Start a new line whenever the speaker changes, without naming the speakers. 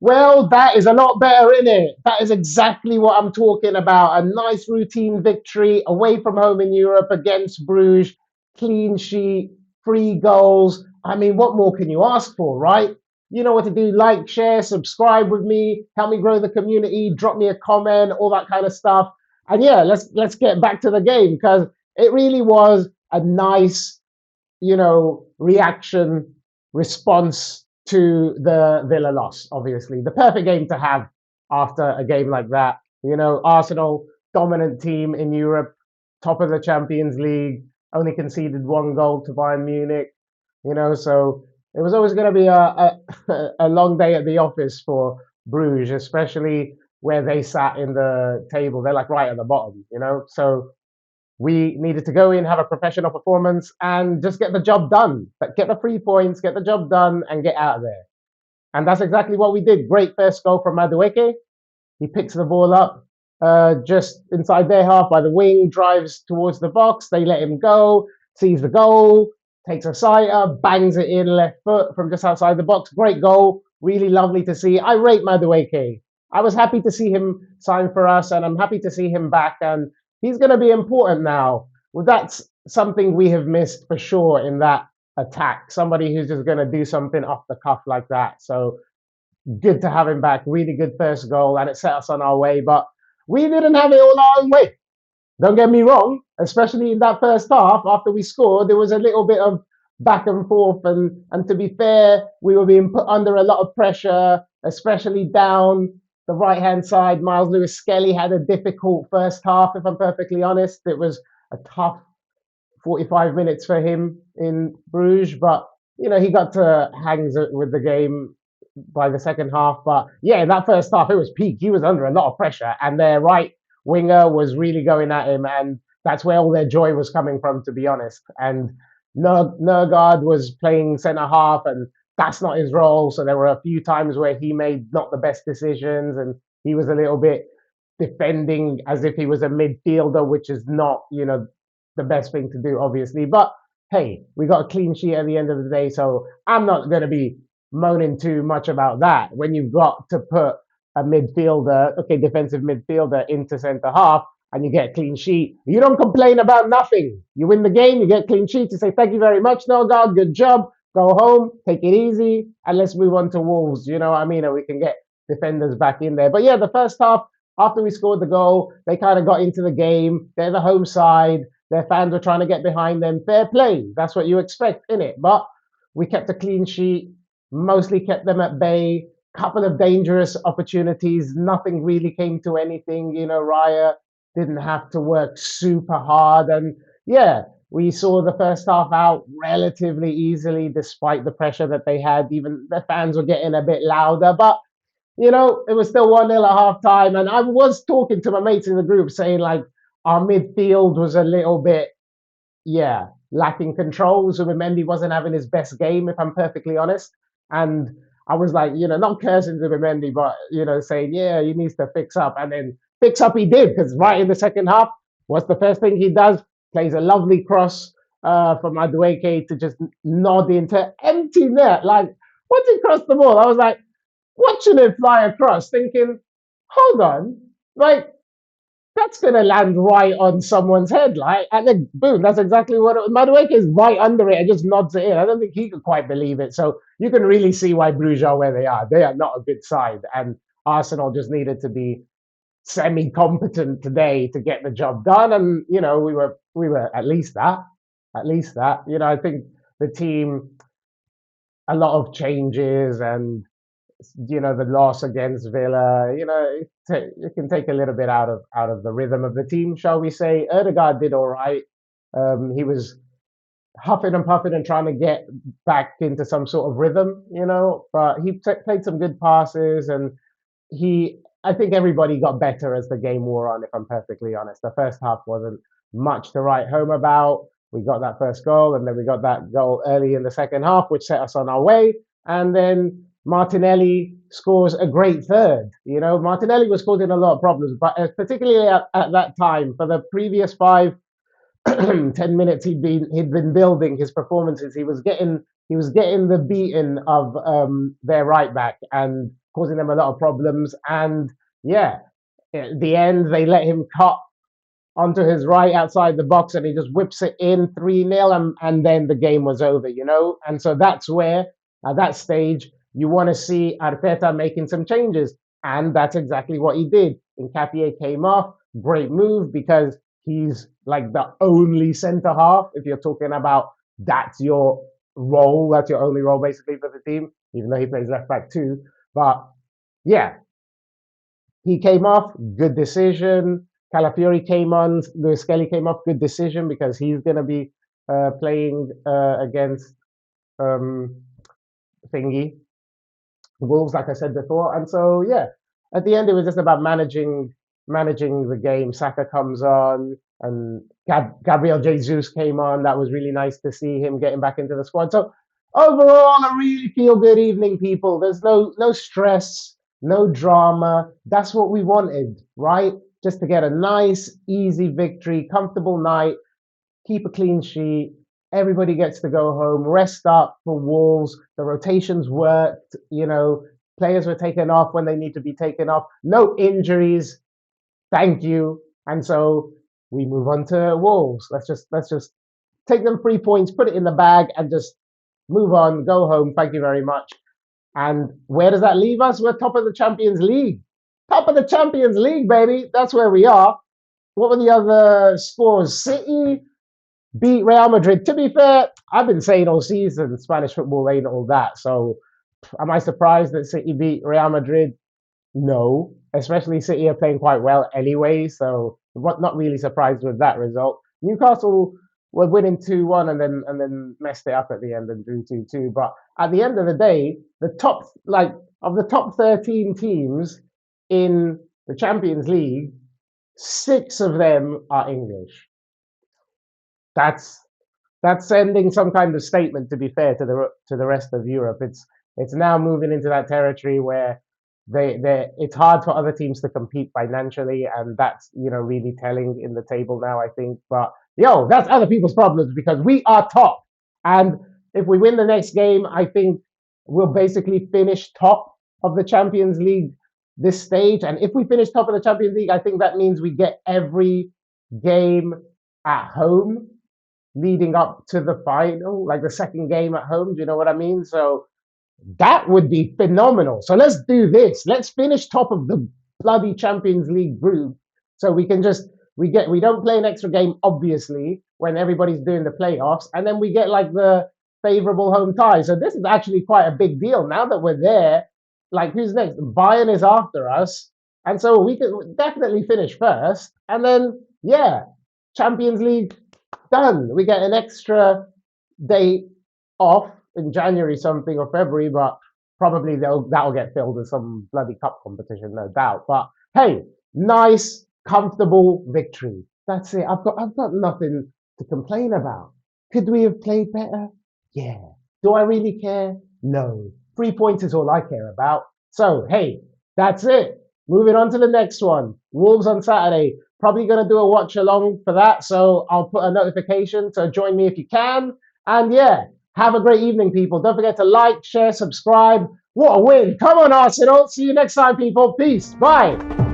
Well, that is a lot better, isn't it? That is exactly what I'm talking about. A nice routine victory away from home in Europe against Bruges, clean sheet, 3 goals. I mean, what more can you ask for, right? You know what to do. Like, share, subscribe with me, help me grow the community, drop me a comment, all that kind of stuff. And yeah, let's get back to the game because it really was a nice reaction, response to the Villa loss, obviously. The perfect game to have after a game like that. Arsenal, dominant team in Europe, top of the Champions League, only conceded 1 goal to Bayern Munich, so it was always going to be a long day at the office for Bruges, especially where they sat in the table. They're like right at the bottom, so we needed to go in, have a professional performance, and just get the job done. But get the 3 points, get the job done, and get out of there. And that's exactly what we did. Great first goal from Madueke. He picks the ball up just inside their half by the wing, drives towards the box. They let him go, sees the goal, takes a sighter, bangs it in left foot from just outside the box. Great goal. Really lovely to see. I rate Madueke. I was happy to see him sign for us, and I'm happy to see him back. And he's going to be important now. Well, that's something we have missed for sure in that attack. Somebody who's just going to do something off the cuff like that. So good to have him back. Really good first goal, and it set us on our way. But we didn't have it all our own way. Don't get me wrong, especially in that first half after we scored, there was a little bit of back and forth. And to be fair, we were being put under a lot of pressure, especially down the right hand side. Miles Lewis Skelly had a difficult first half, if I'm perfectly honest. It was a tough 45 minutes for him in Bruges, but he got to hang with the game by the second half. But yeah, in that first half, it was peak. He was under a lot of pressure, and their right winger was really going at him, and that's where all their joy was coming from, to be honest. And Nergard was playing centre half, and that's not his role. So there were a few times where he made not the best decisions, and he was a little bit defending as if he was a midfielder, which is not, the best thing to do, obviously. But hey, we got a clean sheet at the end of the day, so I'm not going to be moaning too much about that. When you've got to put a midfielder, okay, defensive midfielder into centre half, and you get a clean sheet, you don't complain about nothing. You win the game, you get clean sheet, you say thank you very much, no God, good job. Go home, take it easy, and let's move on to Wolves. You know what I mean? And we can get defenders back in there. But yeah, the first half, after we scored the goal, they kind of got into the game. They're the home side. Their fans were trying to get behind them. Fair play. That's what you expect, innit? But we kept a clean sheet, mostly kept them at bay. Couple of dangerous opportunities. Nothing really came to anything. Raya didn't have to work super hard. And yeah, we saw the first half out relatively easily, despite the pressure that they had. Even the fans were getting a bit louder. But it was still 1-0 at half time. And I was talking to my mates in the group saying, like, our midfield was a little bit, yeah, lacking control. Zubimendi wasn't having his best game, if I'm perfectly honest. And I was like, not cursing Zubimendi, but, saying, yeah, he needs to fix up. And then fix up he did, because right in the second half, what's the first thing he does? Plays a lovely cross from Madueke to just nod into empty net. Like, once he crossed the ball, I was like, watching it fly across, thinking, hold on, like, that's gonna land right on someone's head, like, and then boom, that's exactly what Madueke is right under it and just nods it in. I don't think he could quite believe it. So you can really see why Bruges are where they are. They are not a good side, and Arsenal just needed to be semi-competent today to get the job done. And we were at least that. I think the team, a lot of changes, and the loss against Villa, it can take a little bit out of the rhythm of the team, shall we say. Erdegaard did all right. He was huffing and puffing and trying to get back into some sort of rhythm, but he played some good passes, and I think everybody got better as the game wore on, if I'm perfectly honest. The first half wasn't much to write home about. We got that first goal, and then we got that goal early in the second half, which set us on our way. And then Martinelli scores a great third. Martinelli was causing a lot of problems, but particularly at that time, for the previous 5, 10 minutes he'd been building his performances. He was getting the beating of their right back, and causing them a lot of problems. And yeah, at the end, they let him cut onto his right outside the box and he just whips it in 3-0 and then the game was over, you know? And so that's where, at that stage, you want to see Arteta making some changes. And that's exactly what he did. Nketiah came off, great move because he's like the only centre half. If you're talking about that's your role, that's your only role basically for the team, even though he plays left back too. But yeah, he came off, good decision. Calafiori came on, Lewis Kelly came off, good decision because he's going to be playing against um, Thingy, Wolves, like I said before. And so, yeah, at the end, it was just about managing the game. Saka comes on, and Gabriel Jesus came on. That was really nice to see him getting back into the squad. So overall, a really feel good evening, people. There's no stress, no drama. That's what we wanted, right? Just to get a nice, easy victory, comfortable night, keep a clean sheet. Everybody gets to go home, rest up for Wolves. The rotations worked, you know, players were taken off when they need to be taken off. No injuries. Thank you. And so we move on to Wolves. Let's just take them 3 points, put it in the bag, and just move on, go home. Thank you very much. And where does that leave us? We're top of the Champions League. Top of the Champions League, baby. That's where we are. What were the other scores? City beat Real Madrid. To be fair, I've been saying all season Spanish football ain't all that. So am I surprised that City beat Real Madrid? No, especially City are playing quite well anyway, so not really surprised with that result. Newcastle were winning 2-1 and then messed it up at the end and drew 2-2. But at the end of the day, the top like of the top 13 teams in the Champions League, 6 of them are English. That's that's sending some kind of statement. To be fair to the rest of Europe, it's now moving into that territory where they it's hard for other teams to compete financially, and that's really telling in the table now. I think, but yo, that's other people's problems because we are top, and if we win the next game, I think we'll basically finish top of the Champions League this stage. And if we finish top of the Champions League, I think that means we get every game at home leading up to the final, like the second game at home. Do you know what I mean? So that would be phenomenal. So let's do this. Let's finish top of the bloody Champions League group, so we can just we don't play an extra game, obviously, when everybody's doing the playoffs, and then we get like the favorable home tie. So this is actually quite a big deal now that we're there. Like, who's next? Bayern is after us, and so we can definitely finish first, and then yeah, Champions League done. We get an extra day off in January something or February, but probably that'll get filled with some bloody cup competition, no doubt. But hey, nice, comfortable victory. That's it. I've got nothing to complain about. Could we have played better? Yeah. Do I really care? No. 3 points is all I care about. So hey, that's it. Moving on to the next one. Wolves on Saturday. Probably going to do a watch along for that. So I'll put a notification. So join me if you can. And yeah, have a great evening, people. Don't forget to like, share, subscribe. What a win. Come on, Arsenal. See you next time, people. Peace. Bye.